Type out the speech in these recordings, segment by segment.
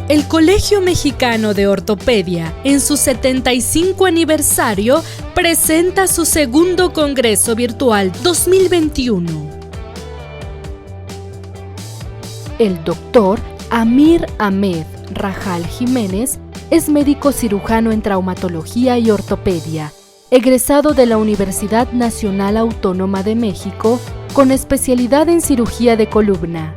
El Colegio Mexicano de Ortopedia, en su 75 aniversario, presenta su segundo Congreso Virtual 2021. El doctor Amir Ahmed Rajal Jiménez es médico cirujano en traumatología y ortopedia, egresado de la Universidad Nacional Autónoma de México con especialidad en cirugía de columna.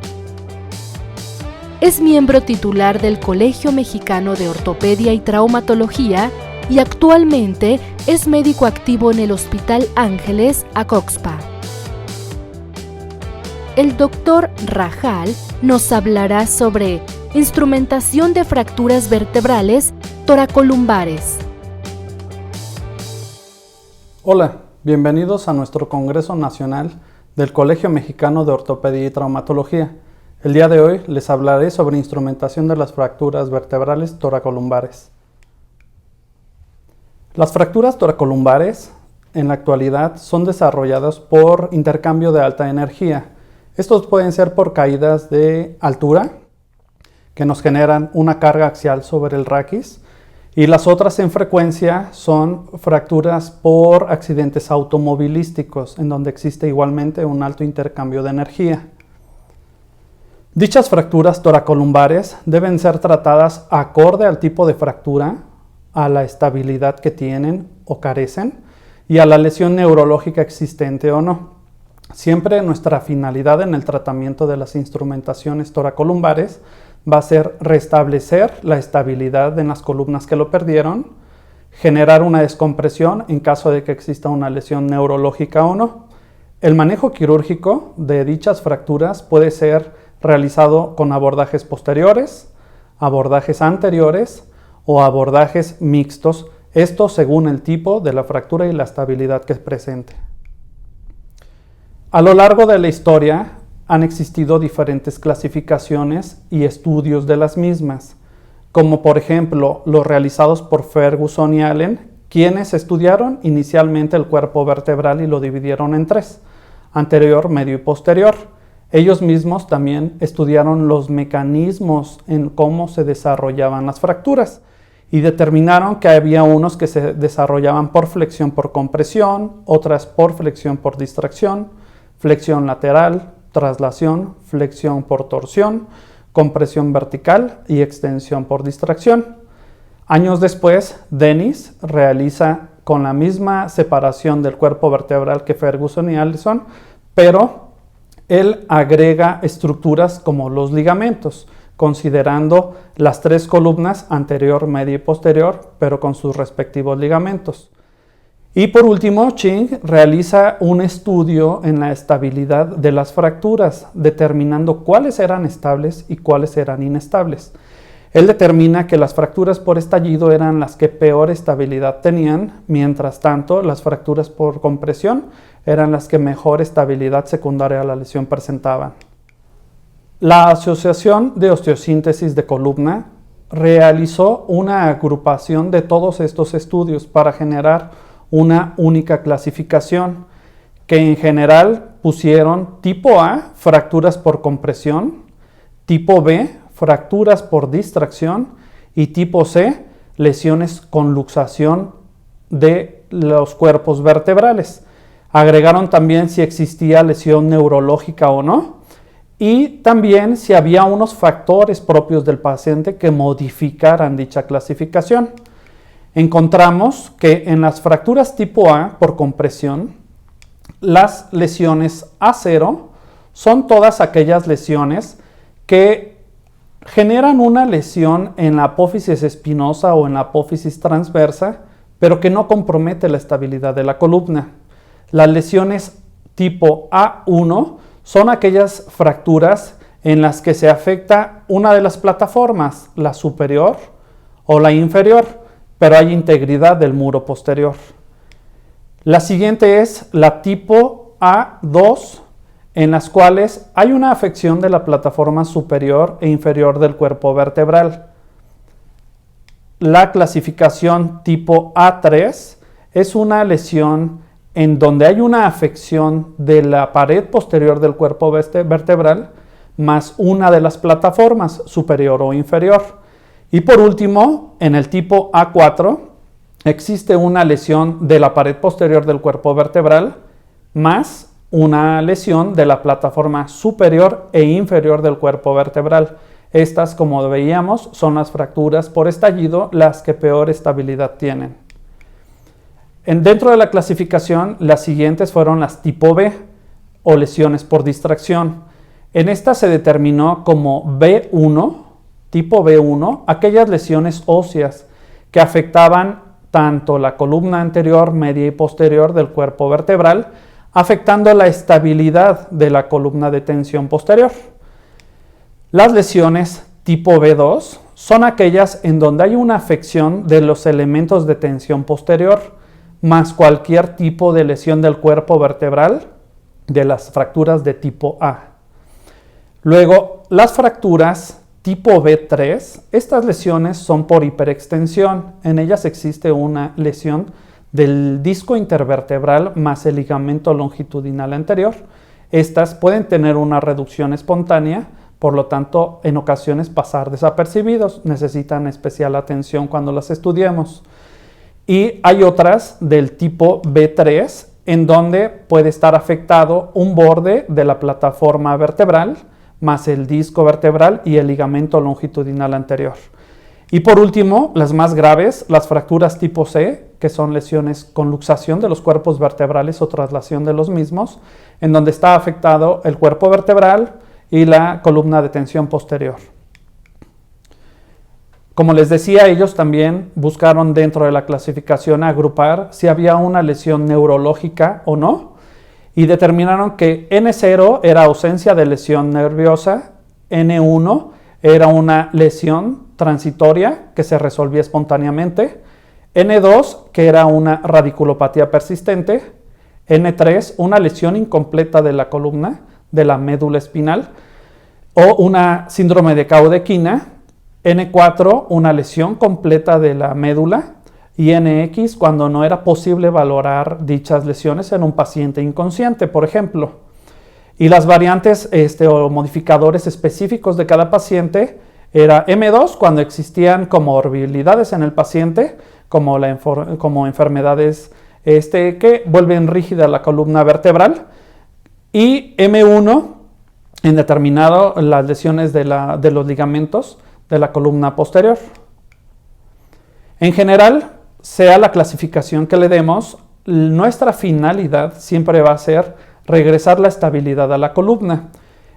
Es miembro titular del Colegio Mexicano de Ortopedia y Traumatología y actualmente es médico activo en el Hospital Ángeles, Acoxpa. El doctor Rajal nos hablará sobre instrumentación de fracturas vertebrales toracolumbares. Hola, bienvenidos a nuestro Congreso Nacional del Colegio Mexicano de Ortopedia y Traumatología. El día de hoy les hablaré sobre instrumentación de las fracturas vertebrales toracolumbares. Las fracturas toracolumbares en la actualidad son desarrolladas por intercambio de alta energía. Estos pueden ser por caídas de altura que nos generan una carga axial sobre el raquis, y las otras en frecuencia son fracturas por accidentes automovilísticos, en donde existe igualmente un alto intercambio de energía. Dichas fracturas toracolumbares deben ser tratadas acorde al tipo de fractura, a la estabilidad que tienen o carecen y a la lesión neurológica existente o no. Siempre nuestra finalidad en el tratamiento de las instrumentaciones toracolumbares va a ser restablecer la estabilidad en las columnas que lo perdieron, generar una descompresión en caso de que exista una lesión neurológica o no. El manejo quirúrgico de dichas fracturas puede ser realizado con abordajes posteriores, abordajes anteriores o abordajes mixtos, esto según el tipo de la fractura y la estabilidad que presente. A lo largo de la historia han existido diferentes clasificaciones y estudios de las mismas, como por ejemplo los realizados por Ferguson y Allen, quienes estudiaron inicialmente el cuerpo vertebral y lo dividieron en tres: anterior, medio y posterior. Ellos mismos también estudiaron los mecanismos en cómo se desarrollaban las fracturas y determinaron que había unos que se desarrollaban por flexión por compresión, otras por flexión por distracción, flexión lateral, traslación, flexión por torsión, compresión vertical y extensión por distracción. Años después, Dennis realiza con la misma separación del cuerpo vertebral que Ferguson y Allison, pero él agrega estructuras como los ligamentos, considerando las tres columnas anterior, media y posterior, pero con sus respectivos ligamentos. Y por último, Ching realiza un estudio en la estabilidad de las fracturas, determinando cuáles eran estables y cuáles eran inestables. Él determina que las fracturas por estallido eran las que peor estabilidad tenían, mientras tanto las fracturas por compresión eran las que mejor estabilidad secundaria a la lesión presentaban. La Asociación de Osteosíntesis de Columna realizó una agrupación de todos estos estudios para generar una única clasificación, que en general pusieron tipo A, fracturas por compresión, tipo B, fracturas por distracción, y tipo C, lesiones con luxación de los cuerpos vertebrales. Agregaron también si existía lesión neurológica o no, y también si había unos factores propios del paciente que modificaran dicha clasificación. Encontramos que en las fracturas tipo A por compresión, las lesiones A0 son todas aquellas lesiones que generan una lesión en la apófisis espinosa o en la apófisis transversa, pero que no compromete la estabilidad de la columna. Las lesiones tipo A1 son aquellas fracturas en las que se afecta una de las plataformas, la superior o la inferior, pero hay integridad del muro posterior. La siguiente es la tipo A2, en las cuales hay una afección de la plataforma superior e inferior del cuerpo vertebral. La clasificación tipo A3 es una lesión en donde hay una afección de la pared posterior del cuerpo vertebral más una de las plataformas, superior o inferior. Y por último, en el tipo A4, existe una lesión de la pared posterior del cuerpo vertebral más una lesión de la plataforma superior e inferior del cuerpo vertebral. Estas, como veíamos, son las fracturas por estallido las que peor estabilidad tienen. Dentro de la clasificación, las siguientes fueron las tipo B o lesiones por distracción. En esta se determinó como B1, tipo B1, aquellas lesiones óseas que afectaban tanto la columna anterior, media y posterior del cuerpo vertebral, afectando la estabilidad de la columna de tensión posterior. Las lesiones tipo B2 son aquellas en donde hay una afección de los elementos de tensión posterior, más cualquier tipo de lesión del cuerpo vertebral de las fracturas de tipo A. Luego, las fracturas tipo B3, estas lesiones son por hiperextensión. En ellas existe una lesión del disco intervertebral más el ligamento longitudinal anterior. Estas pueden tener una reducción espontánea, por lo tanto, en ocasiones pasar desapercibidos. Necesitan especial atención cuando las estudiemos. Y hay otras del tipo B3, en donde puede estar afectado un borde de la plataforma vertebral, más el disco vertebral y el ligamento longitudinal anterior. Y por último, las más graves, las fracturas tipo C, que son lesiones con luxación de los cuerpos vertebrales o traslación de los mismos, en donde está afectado el cuerpo vertebral y la columna de tensión posterior. Como les decía, ellos también buscaron dentro de la clasificación agrupar si había una lesión neurológica o no, y determinaron que N0 era ausencia de lesión nerviosa, N1 era una lesión transitoria que se resolvía espontáneamente, N2 que era una radiculopatía persistente, N3 una lesión incompleta de la columna, de la médula espinal, o una síndrome de Caudequina, N4 una lesión completa de la médula, y NX cuando no era posible valorar dichas lesiones en un paciente inconsciente, por ejemplo. Y las variantes o modificadores específicos de cada paciente era M2 cuando existían comorbilidades en el paciente, como enfermedades que vuelven rígida la columna vertebral, y M1 en determinado las lesiones de los ligamentos de la columna posterior. En general, sea la clasificación que le demos, nuestra finalidad siempre va a ser regresar la estabilidad a la columna.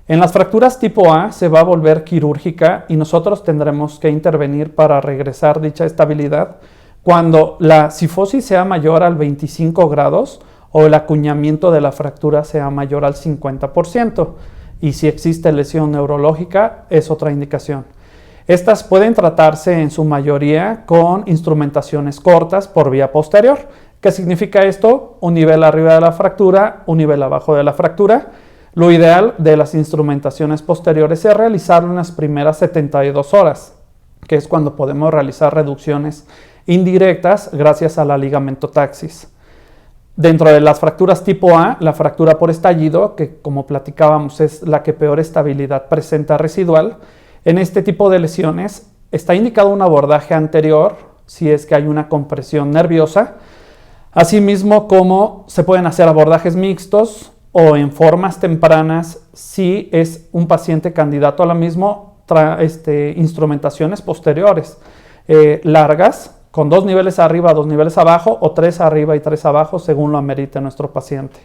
En las fracturas tipo A se va a volver quirúrgica y nosotros tendremos que intervenir para regresar dicha estabilidad cuando la cifosis sea mayor al 25 grados o el acuñamiento de la fractura sea mayor al 50%. Y si existe lesión neurológica, es otra indicación. Estas pueden tratarse en su mayoría con instrumentaciones cortas por vía posterior. ¿Qué significa esto? Un nivel arriba de la fractura, un nivel abajo de la fractura. Lo ideal de las instrumentaciones posteriores es realizarlo en las primeras 72 horas, que es cuando podemos realizar reducciones indirectas gracias a la ligamentotaxis. Dentro de las fracturas tipo A, la fractura por estallido, que como platicábamos es la que peor estabilidad presenta residual, en este tipo de lesiones está indicado un abordaje anterior si es que hay una compresión nerviosa, asimismo como se pueden hacer abordajes mixtos o en formas tempranas si es un paciente candidato a la misma, instrumentaciones posteriores largas, con 2 niveles arriba, 2 niveles abajo o 3 arriba y 3 abajo según lo amerite nuestro paciente.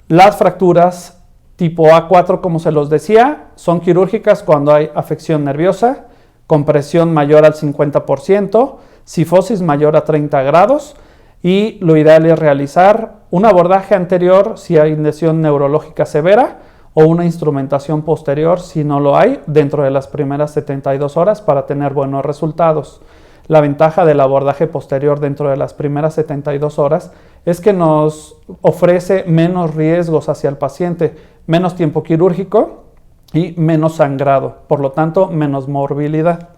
Las fracturas tipo A4, como se los decía, son quirúrgicas cuando hay afección nerviosa, compresión mayor al 50%, cifosis mayor a 30 grados y lo ideal es realizar un abordaje anterior si hay lesión neurológica severa o una instrumentación posterior si no lo hay dentro de las primeras 72 horas para tener buenos resultados. La ventaja del abordaje posterior dentro de las primeras 72 horas es que nos ofrece menos riesgos hacia el paciente, menos tiempo quirúrgico y menos sangrado, por lo tanto menos morbilidad.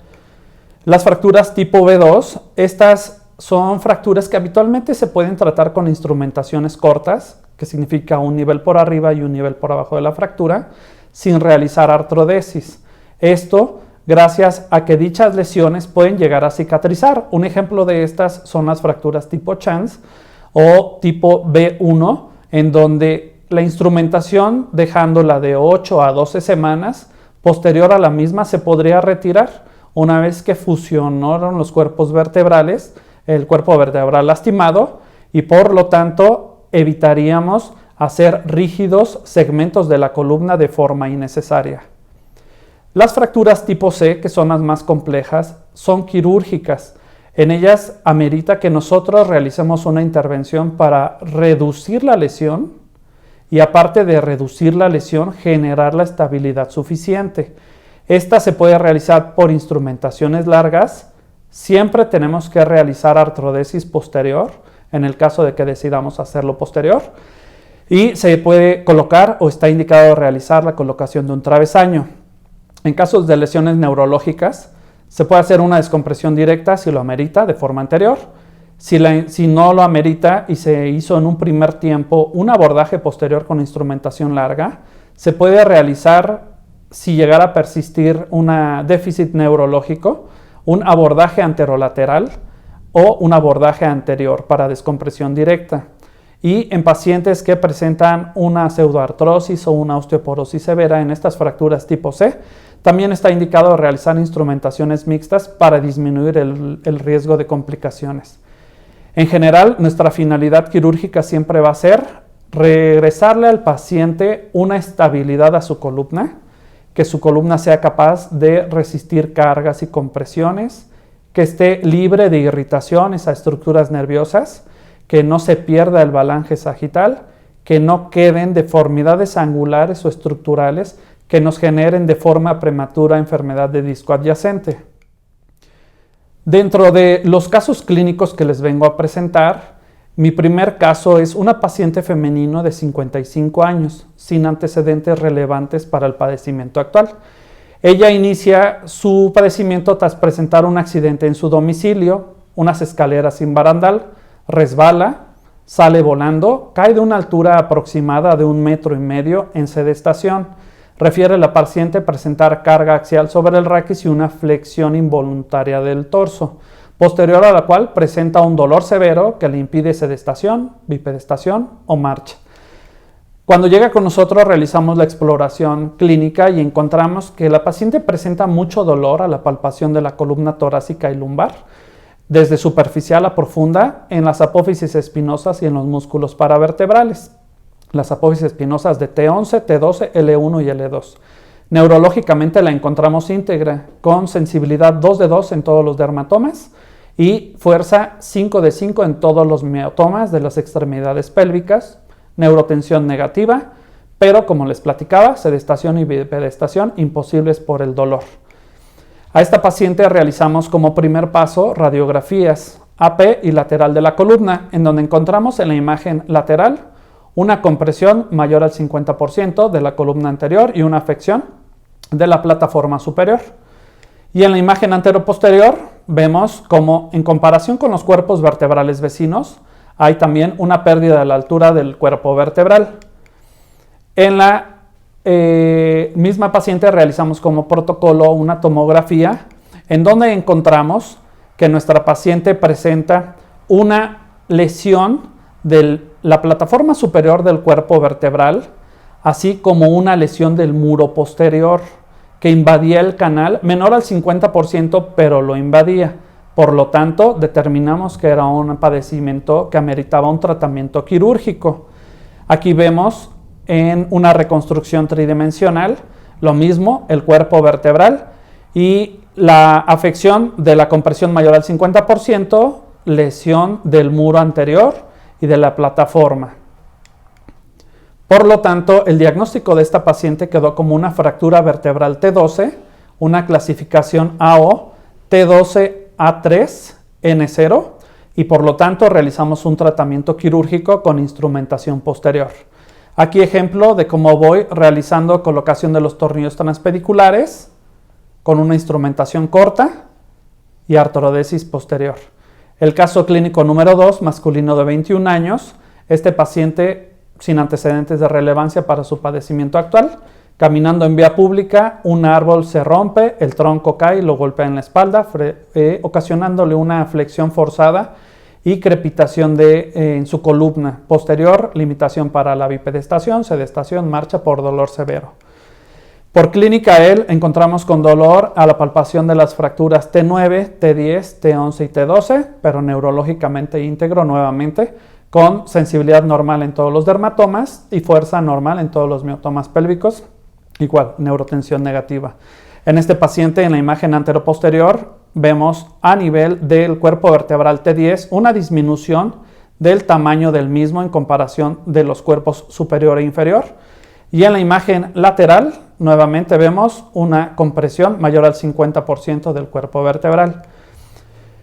Las fracturas tipo B2, estas son fracturas que habitualmente se pueden tratar con instrumentaciones cortas, que significa un nivel por arriba y un nivel por abajo de la fractura, sin realizar artrodesis. Esto gracias a que dichas lesiones pueden llegar a cicatrizar. Un ejemplo de estas son las fracturas tipo Chance o tipo B1, en donde la instrumentación, dejándola de 8 a 12 semanas, posterior a la misma se podría retirar una vez que fusionaron los cuerpos vertebrales, el cuerpo vertebral lastimado, y por lo tanto evitaríamos hacer rígidos segmentos de la columna de forma innecesaria. Las fracturas tipo C, que son las más complejas, son quirúrgicas. En ellas amerita que nosotros realicemos una intervención para reducir la lesión y, aparte de reducir la lesión, generar la estabilidad suficiente. Esta se puede realizar por instrumentaciones largas. Siempre tenemos que realizar artrodesis posterior, en el caso de que decidamos hacerlo posterior. Y se puede colocar o está indicado realizar la colocación de un travesaño. En casos de lesiones neurológicas, se puede hacer una descompresión directa si lo amerita de forma anterior. Si no lo amerita y se hizo en un primer tiempo un abordaje posterior con instrumentación larga, se puede realizar, si llegara a persistir un déficit neurológico, un abordaje anterolateral o un abordaje anterior para descompresión directa. Y en pacientes que presentan una pseudoartrosis o una osteoporosis severa en estas fracturas tipo C, también está indicado realizar instrumentaciones mixtas para disminuir el riesgo de complicaciones. En general, nuestra finalidad quirúrgica siempre va a ser regresarle al paciente una estabilidad a su columna, que su columna sea capaz de resistir cargas y compresiones, que esté libre de irritaciones a estructuras nerviosas, que no se pierda el balance sagital, que no queden deformidades angulares o estructurales que nos generen de forma prematura enfermedad de disco adyacente. Dentro de los casos clínicos que les vengo a presentar, mi primer caso es una paciente femenino de 55 años, sin antecedentes relevantes para el padecimiento actual. Ella inicia su padecimiento tras presentar un accidente en su domicilio, unas escaleras sin barandal, resbala, sale volando, cae de una altura aproximada de 1,5 metros en sedestación. Refiere la paciente presentar carga axial sobre el raquis y una flexión involuntaria del torso, posterior a la cual presenta un dolor severo que le impide sedestación, bipedestación o marcha. Cuando llega con nosotros realizamos la exploración clínica y encontramos que la paciente presenta mucho dolor a la palpación de la columna torácica y lumbar, desde superficial a profunda, en las apófisis espinosas y en los músculos paravertebrales. Las apófisis espinosas de T11, T12, L1 y L2. Neurológicamente la encontramos íntegra, con sensibilidad 2 de 2 en todos los dermatomas y fuerza 5 de 5 en todos los miotomas de las extremidades pélvicas, neurotensión negativa, pero como les platicaba, sedestación y bipedestación imposibles por el dolor. A esta paciente realizamos como primer paso radiografías AP y lateral de la columna, en donde encontramos en la imagen lateral una compresión mayor al 50% de la columna anterior y una afección de la plataforma superior. Y en la imagen anteroposterior vemos como, en comparación con los cuerpos vertebrales vecinos, hay también una pérdida de la altura del cuerpo vertebral. En la misma paciente realizamos como protocolo una tomografía en donde encontramos que nuestra paciente presenta una lesión de la plataforma superior del cuerpo vertebral, así como una lesión del muro posterior que invadía el canal, menor al 50%, pero lo invadía. Por lo tanto, determinamos que era un padecimiento que ameritaba un tratamiento quirúrgico. Aquí vemos en una reconstrucción tridimensional, lo mismo, el cuerpo vertebral y la afección de la compresión mayor al 50%, lesión del muro anterior y de la plataforma. Por lo tanto, el diagnóstico de esta paciente quedó como una fractura vertebral T12, una clasificación AO, T12A3, N0, y por lo tanto realizamos un tratamiento quirúrgico con instrumentación posterior. Aquí ejemplo de cómo voy realizando colocación de los tornillos transpediculares con una instrumentación corta y artrodesis posterior. El caso clínico número 2, masculino de 21 años, este paciente sin antecedentes de relevancia para su padecimiento actual, Caminando en vía pública, un árbol se rompe, el tronco cae y lo golpea en la espalda, ocasionándole una flexión forzada y crepitación en su columna. Posterior, limitación para la bipedestación, sedestación, marcha por dolor severo. Por clínica encontramos con dolor a la palpación de las fracturas T9, T10, T11 y T12, pero neurológicamente íntegro nuevamente, con sensibilidad normal en todos los dermatomas y fuerza normal en todos los miotomas pélvicos, igual, neurotensión negativa. En este paciente, en la imagen anteroposterior, vemos a nivel del cuerpo vertebral T10 una disminución del tamaño del mismo en comparación de los cuerpos superior e inferior. Y en la imagen lateral, nuevamente vemos una compresión mayor al 50% del cuerpo vertebral.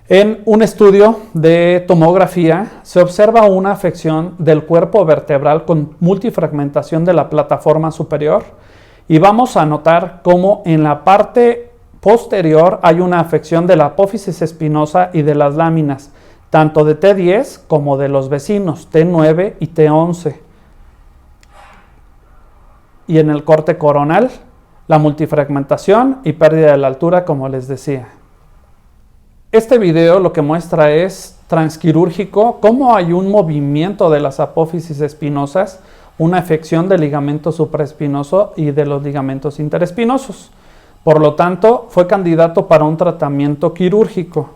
En un estudio de tomografía se observa una afección del cuerpo vertebral con multifragmentación de la plataforma superior y vamos a notar cómo en la parte posterior hay una afección de la apófisis espinosa y de las láminas, tanto de T10 como de los vecinos T9 y T11. Y en el corte coronal, la multifragmentación y pérdida de la altura, como les decía. Este video lo que muestra es transquirúrgico, cómo hay un movimiento de las apófisis espinosas, una afección del ligamento supraespinoso y de los ligamentos interespinosos. Por lo tanto, fue candidato para un tratamiento quirúrgico.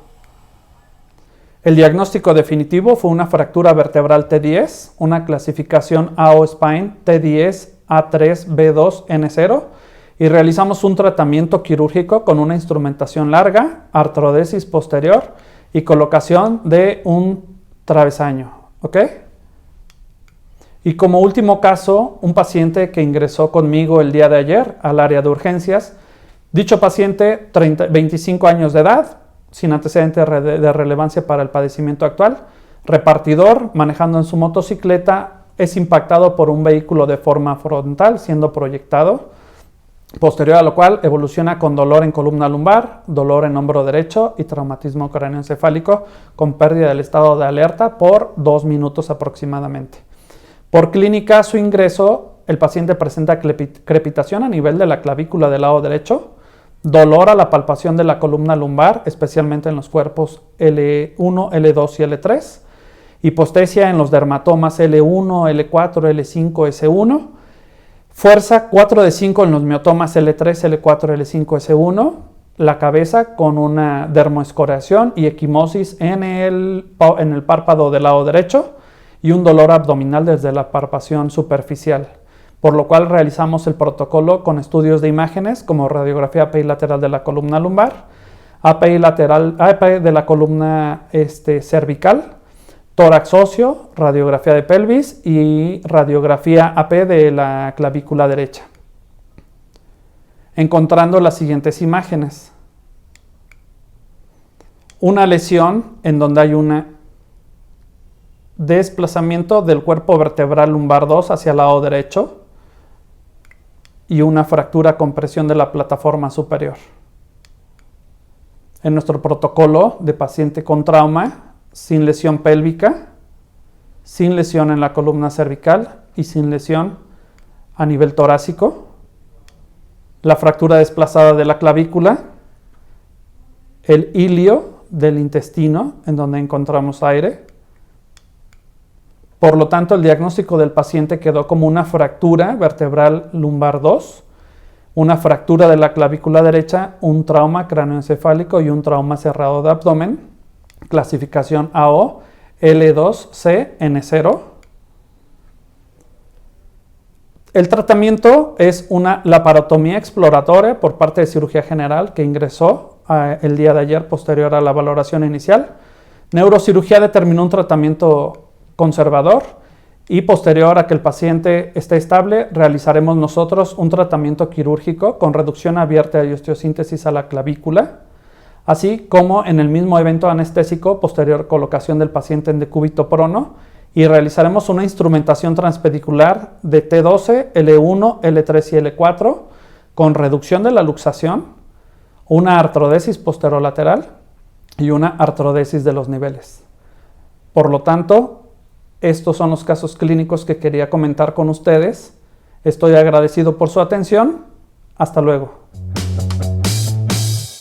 El diagnóstico definitivo fue una fractura vertebral T10, una clasificación AO Spine T10 A3 B2 N0 y realizamos un tratamiento quirúrgico con una instrumentación larga, artrodesis posterior y colocación de un travesaño. ¿Ok? Y como último caso, un paciente que ingresó conmigo el día de ayer al área de urgencias. Dicho paciente, 25 años de edad, sin antecedentes de relevancia para el padecimiento actual, repartidor, manejando en su motocicleta, es impactado por un vehículo de forma frontal, siendo proyectado, posterior a lo cual evoluciona con dolor en columna lumbar, dolor en hombro derecho y traumatismo cráneoencefálico con pérdida del estado de alerta por 2 minutos aproximadamente. Por clínica, su ingreso, el paciente presenta crepitación a nivel de la clavícula del lado derecho, dolor a la palpación de la columna lumbar, especialmente en los cuerpos L1, L2 y L3, hipostesia en los dermatomas L1, L4, L5, S1, fuerza 4 de 5 en los miotomas L3, L4, L5, S1, la cabeza con una dermoescoriación y equimosis en el párpado del lado derecho y un dolor abdominal desde la palpación superficial, por lo cual realizamos el protocolo con estudios de imágenes como radiografía API lateral de la columna lumbar, API de la columna cervical, tórax óseo, radiografía de pelvis y radiografía AP de la clavícula derecha. Encontrando las siguientes imágenes. Una lesión en donde hay un desplazamiento del cuerpo vertebral lumbar 2 hacia el lado derecho y una fractura con presión de la plataforma superior. En nuestro protocolo de paciente con trauma, sin lesión pélvica, sin lesión en la columna cervical y sin lesión a nivel torácico, la fractura desplazada de la clavícula, el ilio del intestino en donde encontramos aire. Por lo tanto, el diagnóstico del paciente quedó como una fractura vertebral lumbar 2, una fractura de la clavícula derecha, un trauma cráneoencefálico y un trauma cerrado de abdomen, clasificación AO, L2C, N0. El tratamiento es una laparotomía exploratoria por parte de cirugía general que ingresó el día de ayer posterior a la valoración inicial. Neurocirugía determinó un tratamiento conservador y posterior a que el paciente esté estable, realizaremos nosotros un tratamiento quirúrgico con reducción abierta y osteosíntesis a la clavícula, así como en el mismo evento anestésico, posterior colocación del paciente en decúbito prono, y realizaremos una instrumentación transpedicular de T12, L1, L3 y L4 con reducción de la luxación, una artrodesis posterolateral y una artrodesis de los niveles. Por lo tanto, estos son los casos clínicos que quería comentar con ustedes Estoy agradecido por su atención. Hasta luego.